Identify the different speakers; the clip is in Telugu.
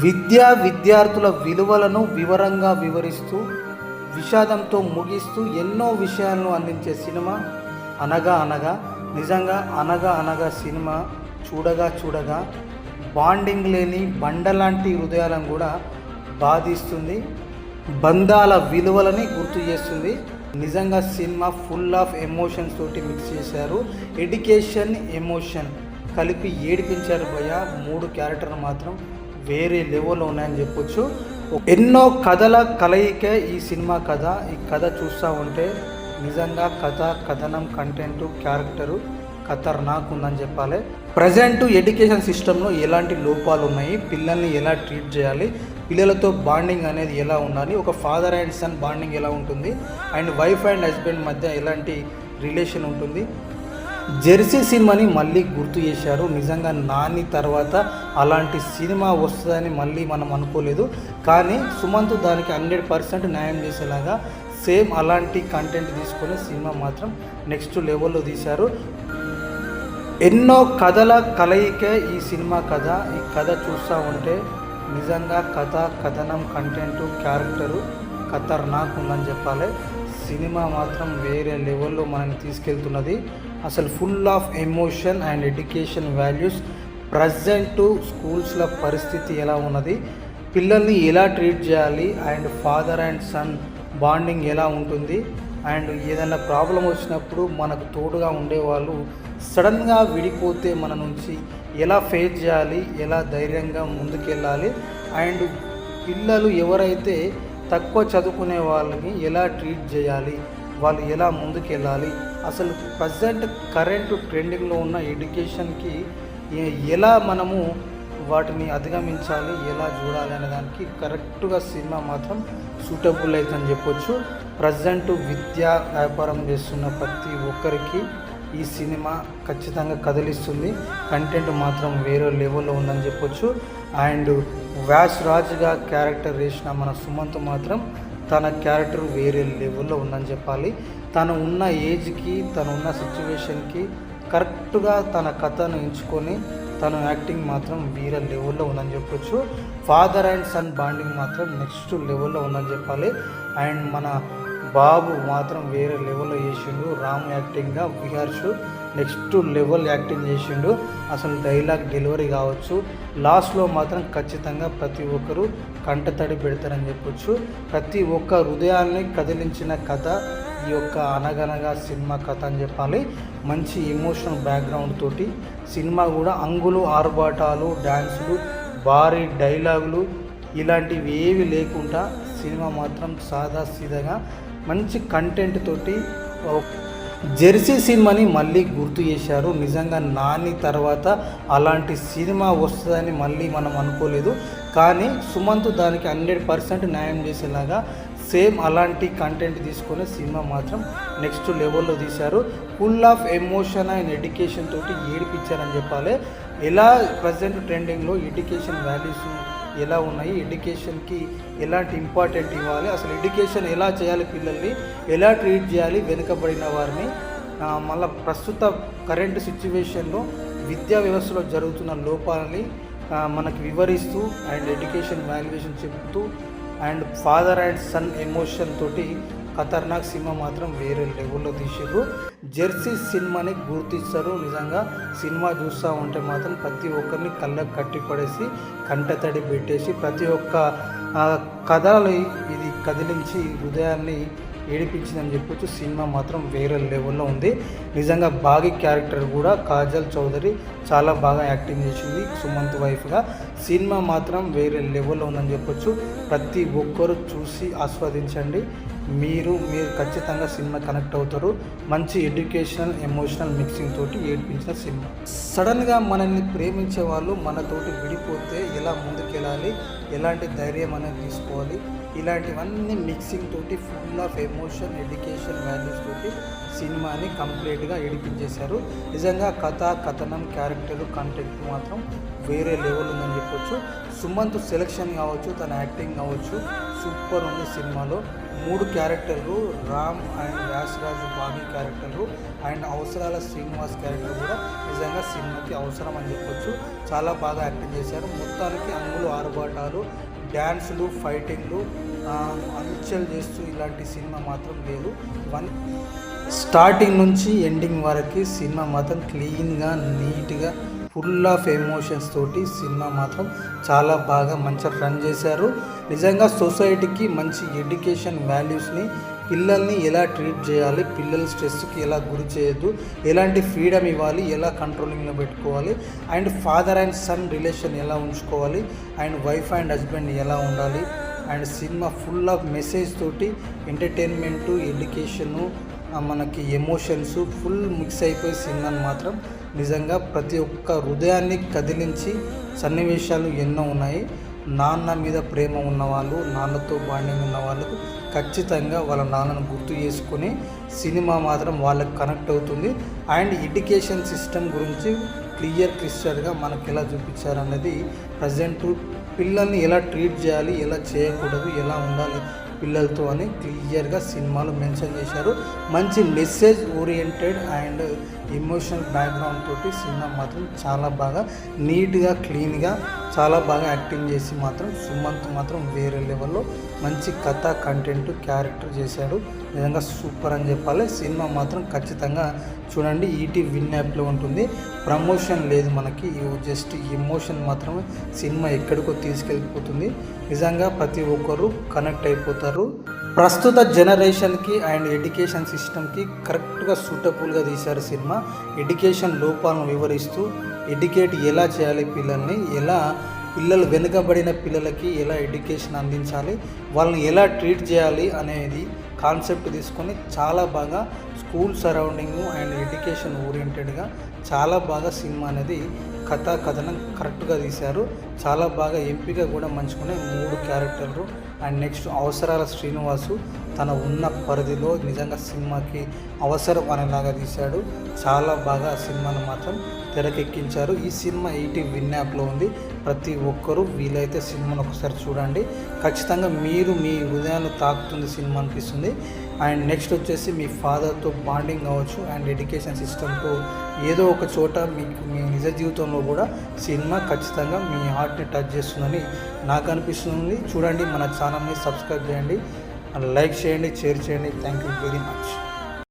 Speaker 1: విద్యార్థుల విలువలను వివరంగా వివరిస్తూ విషాదంతో ముగిస్తూ ఎన్నో విషయాలను అందించే సినిమా అనగా సినిమా చూడగా బాండింగ్ లేని బండలాంటి హృదయాలను కూడా బాధిస్తుంది, బంధాల విలువలని గుర్తు చేస్తుంది. నిజంగా సినిమా ఫుల్ ఆఫ్ ఎమోషన్స్ తోటి మిక్స్ చేశారు. ఎడ్యుకేషన్ ఎమోషన్ కలిపి ఏడిపించారు భయ్య. 3 క్యారెక్టర్లు మాత్రం వేరే లెవెల్లో ఉన్నాయని చెప్పొచ్చు. ఎన్నో కథల కలయిక ఈ సినిమా కథ. ఈ కథ చూస్తూ ఉంటే నిజంగా కథనం కంటెంట్ క్యారెక్టరు ఖతర్నాక్ ఉందని చెప్పాలి. ప్రజెంట్ ఎడ్యుకేషన్ సిస్టంలో ఎలాంటి లోపాలు ఉన్నాయి, పిల్లల్ని ఎలా ట్రీట్ చేయాలి, పిల్లలతో బాండింగ్ అనేది ఎలా ఉండాలి, ఒక ఫాదర్ అండ్ సన్ బాండింగ్ ఎలా ఉంటుంది, అండ్ వైఫ్ అండ్ హస్బెండ్ మధ్య ఎలాంటి రిలేషన్ ఉంటుంది. జెర్సీ సినిమాని మళ్ళీ గుర్తు చేశారు. నిజంగా నాని తర్వాత అలాంటి సినిమా వస్తుందని మళ్ళీ మనం అనుకోలేదు, కానీ సుమంత్ దానికి 100% న్యాయం చేసేలాగా సేమ్ అలాంటి కంటెంట్ తీసుకొని సినిమా మాత్రం నెక్స్ట్ లెవెల్లో తీశారు. ఎన్నో కథల కలయిక ఈ సినిమా కథ. ఈ కథ చూస్తూ ఉంటే నిజంగా కథనం కంటెంట్ క్యారెక్టరు ఖతర్నాక్ ఉందని చెప్పాలి. సినిమా మాత్రం వేరే లెవెల్లో మనల్ని తీసుకెళ్తున్నది. అసలు full of emotion and education values. Present స్కూల్స్ల పరిస్థితి ఎలా ఉన్నది, పిల్లల్ని ఎలా ట్రీట్ చేయాలి, and father and son bonding ఎలా ఉంటుంది, అండ్ ఏదైనా ప్రాబ్లం వచ్చినప్పుడు మనకు తోడుగా ఉండేవాళ్ళు సడన్గా విడిపోతే మన నుంచి ఎలా ఫేస్ చేయాలి, ఎలా ధైర్యంగా ముందుకెళ్ళాలి, అండ్ పిల్లలు ఎవరైతే తక్కువ చదువుకునే వాళ్ళని ఎలా ట్రీట్ చేయాలి, వాళ్ళు ఎలా ముందుకెళ్ళాలి, అసలు ప్రజెంట్ కరెంట్ ట్రెండింగ్లో ఉన్న ఎడ్యుకేషన్కి ఎలా మనము వాటిని అధిగమించాలి, ఎలా చూడాలి అనే దానికి కరెక్ట్గా సినిమా మాత్రం సూటబుల్ అవుతుందని చెప్పొచ్చు. ప్రజెంట్ విద్యా వ్యాపారం చేస్తున్న ప్రతి ఒక్కరికి ఈ సినిమా ఖచ్చితంగా కదిలిస్తుంది. కంటెంట్ మాత్రం వేరే లెవెల్లో ఉందని చెప్పొచ్చు. అండ్ వ్యాస్ రాజ్గా క్యారెక్టర్ వేసిన మన సుమంత్ మాత్రం తన క్యారెక్టర్ వేరే లెవెల్లో ఉందని చెప్పాలి. తను ఉన్న ఏజ్కి, తను ఉన్న సిచ్యువేషన్కి కరెక్ట్గా తన కథను ఎంచుకొని తన యాక్టింగ్ మాత్రం వేరే లెవెల్లో ఉందని చెప్పొచ్చు. ఫాదర్ అండ్ సన్ బాండింగ్ మాత్రం నెక్స్ట్ లెవెల్లో ఉందని చెప్పాలి. అండ్ మన బాబు మాత్రం వేరే లెవెల్లో చేసిండు. రామ్ యాక్టింగ్గా విహర్ష్ నెక్స్ట్ లెవెల్ యాక్టింగ్ చేసిండు. అసలు డైలాగ్ డెలివరీ కావచ్చు, లాస్ట్లో మాత్రం ఖచ్చితంగా ప్రతి ఒక్కరూ కంటతడి పెడతారని చెప్పొచ్చు. ప్రతి ఒక్క హృదయాల్ని కదిలించిన కథ ఈ యొక్క అనగనగా సినిమా కథ అని చెప్పాలి. మంచి ఎమోషనల్ బ్యాక్గ్రౌండ్ తోటి సినిమా కూడా అంగులు ఆర్భాటాలు, డ్యాన్సులు, భారీ డైలాగులు ఇలాంటివి ఏవి లేకుండా సినిమా మాత్రం సాదాసీదాగా మంచి కంటెంట్ తోటి జెర్సీ సినిమాని మళ్ళీ గుర్తు చేశారు. నిజంగా నాని తర్వాత అలాంటి సినిమా వస్తుందని మళ్ళీ మనం అనుకోలేదు, కానీ సుమంత్ దానికి 100% న్యాయం చేసేలాగా సేమ్ అలాంటి కంటెంట్ తీసుకొని సినిమా మాత్రం నెక్స్ట్ లెవెల్లో తీశారు. Full of emotion and education తోటి ఏడిపించారని చెప్పాలి. ఎలా ప్రజెంట్ ట్రెండింగ్లో ఎడ్యుకేషన్ వాల్యూస్ ఎలా ఉన్నాయి, ఎడ్యుకేషన్కి ఎలాంటి ఇంపార్టెంట్ ఇవ్వాలి, అసలు ఎడ్యుకేషన్ ఎలా చేయాలి, పిల్లల్ని ఎలా ట్రీట్ చేయాలి, వెనుకబడిన వారిని, మళ్ళీ ప్రస్తుత కరెంట్ సిచ్యువేషన్లో విద్యా వ్యవస్థలో జరుగుతున్న లోపాలని మనకు వివరిస్తూ అండ్ ఎడ్యుకేషన్ వాల్యుయేషన్ చెప్తూ and father and son emotion తోటి ఖతర్నాక్ సినిమా మాత్రం వేరే లెవెల్లో తీసారు. జెర్సీ సినిమాని గుర్తిస్తారు. నిజంగా సినిమా చూస్తూ ఉంటే మాత్రం ప్రతి ఒక్కరిని కళ్ళకు కట్టి పడేసి కంటతడి పెట్టేసి ప్రతి ఒక్క కథలు ఇది కదిలించి హృదయాన్ని ఏడిపించిందని చెప్పొచ్చు. సినిమా మాత్రం వేరే లెవెల్లో ఉంది. నిజంగా బాగి క్యారెక్టర్ కూడా కాజల్ చౌదరి చాలా బాగా యాక్టింగ్ చేసింది సుమంత్ వైఫ్గా. సినిమా మాత్రం వేరే లెవెల్లో ఉందని చెప్పొచ్చు. ప్రతి ఒక్కరు చూసి ఆస్వాదించండి. మీరు ఖచ్చితంగా సినిమా కనెక్ట్ అవుతారు. మంచి ఎడ్యుకేషనల్ ఎమోషనల్ మిక్సింగ్ తోటి ఏడిపించిన సినిమా. సడన్గా మనల్ని ప్రేమించే వాళ్ళు మనతోటి విడిపోతే ఎలా ముందుకెళ్ళాలి, ఎలాంటి ధైర్యం అనేది తీసుకోవాలి, ఇలాంటివన్నీ మిక్సింగ్ తోటి full of emotion education values తోటి సినిమాని కంప్లీట్గా ఏడిపించేశారు. నిజంగా కథనం క్యారెక్టర్ కంటెంట్ మాత్రం వేరే లెవెల్ ఉందని చెప్పొచ్చు. సుమంత్ సెలెక్షన్ కావచ్చు, తన యాక్టింగ్ కావచ్చు, సూపర్ ఉంది సినిమాలో. 3 క్యారెక్టర్లు, రామ్ అండ్ వ్యాసరాజు బాబీ క్యారెక్టర్లు అండ్ అవసరాల శ్రీనివాస్ క్యారెక్టర్ కూడా నిజంగా సినిమాకి అవసరం అని చెప్పొచ్చు. చాలా బాగా యాక్టింగ్ చేశారు. మొత్తానికి అంగులు ఆరుబాటాలు, డ్యాన్సులు, ఫైటింగ్లు హల్చల్ చేస్తూ ఇలాంటి సినిమా మాత్రం లేదు. స్టార్టింగ్ నుంచి ఎండింగ్ వరకు సినిమా మాత్రం క్లీన్గా, నీట్గా, ఫుల్ ఆఫ్ ఎమోషన్స్ తోటి సినిమా మాత్రం చాలా బాగా మంచిగా రన్ చేశారు. నిజంగా సొసైటీకి మంచి ఎడ్యుకేషన్ వాల్యూస్ని, పిల్లల్ని ఎలా ట్రీట్ చేయాలి, పిల్లల స్ట్రెస్కి ఎలా గురి చేయొద్దు, ఎలాంటి ఫ్రీడమ్ ఇవ్వాలి, ఎలా కంట్రోలింగ్లో పెట్టుకోవాలి, and father and son relation ఎలా ఉంచుకోవాలి, అండ్ వైఫ్ అండ్ హస్బెండ్ ఎలా ఉండాలి, and cinema full of message తోటి ఎంటర్టైన్మెంటు, ఎడ్యుకేషను, మనకి ఎమోషన్స్ ఫుల్ మిక్స్ అయిపోయి సినిమాని మాత్రం నిజంగా ప్రతి ఒక్క హృదయాన్ని కదిలించి సన్నివేశాలు ఎన్నో ఉన్నాయి. నాన్న మీద ప్రేమ ఉన్నవాళ్ళు, నాన్నతో బాండింగ్ ఉన్న వాళ్ళకు ఖచ్చితంగా వాళ్ళ నాన్నను గుర్తు చేసుకొని సినిమా మాత్రం వాళ్ళకి కనెక్ట్ అవుతుంది. అండ్ ఎడ్యుకేషన్ సిస్టమ్ గురించి క్లియర్గా మనకి ఎలా చూపించారన్నది ప్రజెంట్ పిల్లల్ని ఎలా ట్రీట్ చేయాలి, ఎలా చేయకూడదు, ఎలా ఉండాలి పిల్లలతో అని క్లియర్గా సినిమాలో మెన్షన్ చేశారు. మంచి message oriented and emotional background తోటి సినిమా మాత్రం చాలా బాగా నీట్గా, క్లీన్గా, చాలా బాగా యాక్టింగ్ చేసి మాత్రం సుమంత్ మాత్రం వేరే లెవెల్లో మంచి కథ, కంటెంట్, క్యారెక్టర్ చేశాడు. నిజంగా సూపర్ అని చెప్పాలి. సినిమా మాత్రం ఖచ్చితంగా చూడండి. ఈటీ విన్ యాప్లో ఉంటుంది. ప్రమోషన్ లేదు మనకి, జస్ట్ ఎమోషన్ మాత్రమే సినిమా ఎక్కడికో తీసుకెళ్ళిపోతుంది. నిజంగా ప్రతి ఒక్కరు కనెక్ట్ అయిపోతారు. ప్రస్తుత జనరేషన్కి అండ్ ఎడ్యుకేషన్ సిస్టమ్కి కరెక్ట్గా సూటబుల్గా తీశారు సినిమా. ఎడ్యుకేషన్ లోపాలను వివరిస్తూ ఎడ్యుకేట్ ఎలా చేయాలి పిల్లల్ని, ఎలా పిల్లలు వెనుకబడిన పిల్లలకి ఎలా ఎడ్యుకేషన్ అందించాలి, వాళ్ళని ఎలా ట్రీట్ చేయాలి అనేది కాన్సెప్ట్ తీసుకొని చాలా బాగా స్కూల్ సరౌండింగ్ అండ్ ఎడ్యుకేషన్ ఓరియంటెడ్గా చాలా బాగా సినిమా అనేది కథనం కరెక్ట్గా తీశారు. చాలా బాగా ఎంపిక కూడా మంచుకునే 3 క్యారెక్టర్లు అండ్ నెక్స్ట్ అవసరాల శ్రీనివాసు తన ఉన్న పరిధిలో నిజంగా సినిమాకి అవసరం అనేలాగా తీశాడు. చాలా బాగా సినిమాను మాత్రం తెరకెక్కించారు. ఈ సినిమా ఈటీ విన్ యాప్లో ఉంది. ప్రతి ఒక్కరూ వీలైతే సినిమాను ఒకసారి చూడండి. ఖచ్చితంగా మీరు మీ హృదయాన్ని తాకుతుంది సినిమా అనిపిస్తుంది. అండ్ నెక్స్ట్ వచ్చేసి మీ ఫాదర్తో బాండింగ్ కావచ్చు అండ్ ఎడ్యుకేషన్ సిస్టమ్తో ఏదో ఒక చోట మీకు మీ నిజ జీవితంలో కూడా సినిమా ఖచ్చితంగా మీ హార్ట్ని టచ్ చేస్తుందని నాకు అనిపిస్తుంది. చూడండి, మన ఛానల్ని సబ్స్క్రైబ్ చేయండి, లైక్ చేయండి, షేర్ చేయండి. Thank you very much.